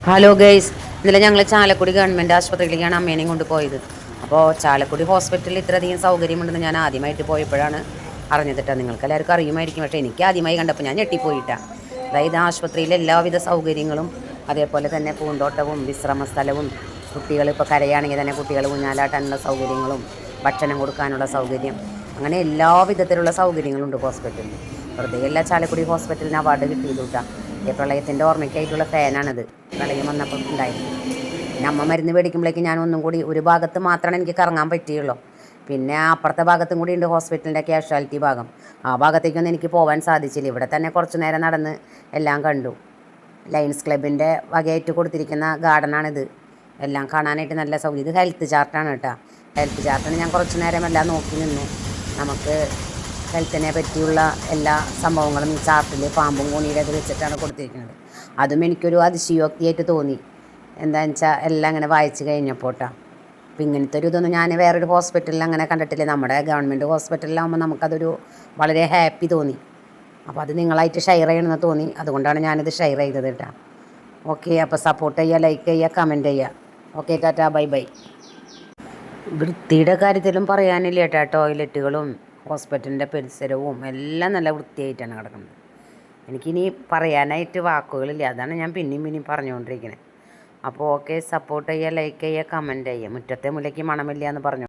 Hello guys, ഇന്നലെ ഞങ്ങൾ Chalakudy government ആശുപത്രിയിലേക്കാണ് അമ്മേനെയും കൊണ്ട് പോയത്. അപ്പോൾ ചാലക്കുടി ഹോസ്പിറ്റലിൽ ഇത്രയധികം സൗകര്യമുണ്ടെന്ന് ഞാൻ ആദ്യമായിട്ട് പോയപ്പോഴാണ് അറിഞ്ഞതിട്ടാണ്. നിങ്ങൾക്ക് എല്ലാവർക്കും അറിയുമായിരിക്കും, പക്ഷേ എനിക്ക് ആദ്യമായി കണ്ടപ്പോൾ ഞാൻ ഞെട്ടിപ്പോയിട്ടാണ്. അതായത് ആശുപത്രിയിലെ എല്ലാവിധ സൗകര്യങ്ങളും, അതേപോലെ തന്നെ പൂന്തോട്ടവും വിശ്രമ സ്ഥലവും, കുട്ടികൾ ഇപ്പോൾ കരയാണെങ്കിൽ തന്നെ കുട്ടികൾ ഊഞ്ഞാലാട്ടാനുള്ള സൗകര്യങ്ങളും, ഭക്ഷണം കൊടുക്കാനുള്ള സൗകര്യം, അങ്ങനെ എല്ലാ വിധത്തിലുള്ള സൗകര്യങ്ങളുണ്ട് ഹോസ്പിറ്റലിൽ. വെറുതെ എല്ലാ ചാലക്കുടി ഹോസ്പിറ്റലിന് അവാർഡ് കിട്ടിയത് കേട്ടോ. പ്രളയത്തിൻ്റെ ഓർമ്മയ്ക്കായിട്ടുള്ള ഫാനാണിത്. പ്രളയം വന്നപ്പോൾ ഉണ്ടായിരുന്നു. പിന്നെ അമ്മ മരുന്ന് മേടിക്കുമ്പോഴേക്കും ഞാൻ ഒന്നും കൂടി ഒരു ഭാഗത്ത് മാത്രമാണ് എനിക്ക് കറങ്ങാൻ പറ്റുകയുള്ളൂ. പിന്നെ അപ്പുറത്തെ ഭാഗത്തും കൂടി ഉണ്ട് ഹോസ്പിറ്റലിൻ്റെ കാഷ്വാലിറ്റി ഭാഗം. ആ ഭാഗത്തേക്കൊന്നും എനിക്ക് പോകാൻ സാധിച്ചില്ല. ഇവിടെ തന്നെ കുറച്ച് നേരം നടന്ന് എല്ലാം കണ്ടു. ലയൺസ് ക്ലബിൻ്റെ വകയായിട്ട് കൊടുത്തിരിക്കുന്ന ഗാർഡനാണിത്. എല്ലാം കാണാനായിട്ട് നല്ല സൗകര്യം. ഇത് ഹെൽത്ത് ചാർട്ടാണ് കേട്ടോ. ഹെൽത്ത് ചാർട്ടിന് ഞാൻ കുറച്ച് നേരം എല്ലാം നോക്കി നിന്നു. നമുക്ക് ഹെൽത്തിനെ പറ്റിയുള്ള എല്ലാ സംഭവങ്ങളും ഈ ചാർട്ടിൽ പാമ്പും കോണിയുടെ അത് വെച്ചിട്ടാണ് കൊടുത്തിരിക്കുന്നത്. അതും എനിക്കൊരു അതിശയോക്തിയായിട്ട് തോന്നി. എന്താണെന്ന് വെച്ചാൽ എല്ലാം അങ്ങനെ വായിച്ച് കഴിഞ്ഞപ്പോട്ടാ. അപ്പം ഇങ്ങനത്തെ ഒരു ഇതൊന്നും ഞാൻ വേറൊരു ഹോസ്പിറ്റലിൽ അങ്ങനെ കണ്ടിട്ടില്ല. നമ്മുടെ ഗവൺമെൻറ് ഹോസ്പിറ്റലിലാകുമ്പോൾ നമുക്കതൊരു വളരെ ഹാപ്പി തോന്നി. അപ്പോൾ അത് നിങ്ങളായിട്ട് ഷെയർ ചെയ്യണമെന്ന് തോന്നി. അതുകൊണ്ടാണ് ഞാനിത് ഷെയർ ചെയ്തത് കേട്ടോ. ഓക്കെ, അപ്പോൾ സപ്പോർട്ട് ചെയ്യുക, ലൈക്ക് ചെയ്യുക, കമൻറ്റ് ചെയ്യുക. Okay, tata, bye bye. വൃത്തിയുടെ കാര്യത്തിലും പറയാനില്ല കേട്ടോ. ടോയ്ലറ്റുകളും ഹോസ്പിറ്റലിൻ്റെ പരിസരവും എല്ലാം നല്ല വൃത്തിയായിട്ടാണ് കിടക്കുന്നത്. എനിക്കിനി പറയാനായിട്ട് വാക്കുകളില്ല. അതാണ് ഞാൻ പിന്നെയും പറഞ്ഞുകൊണ്ടിരിക്കുന്നത്. അപ്പോൾ ഓക്കെ, സപ്പോർട്ട് ചെയ്യുക, ലൈക്ക് ചെയ്യുക, കമൻറ്റ് ചെയ്യുക. മുറ്റത്തെ മുല്ലയ്ക്ക് മണമില്ല എന്ന് പറഞ്ഞു.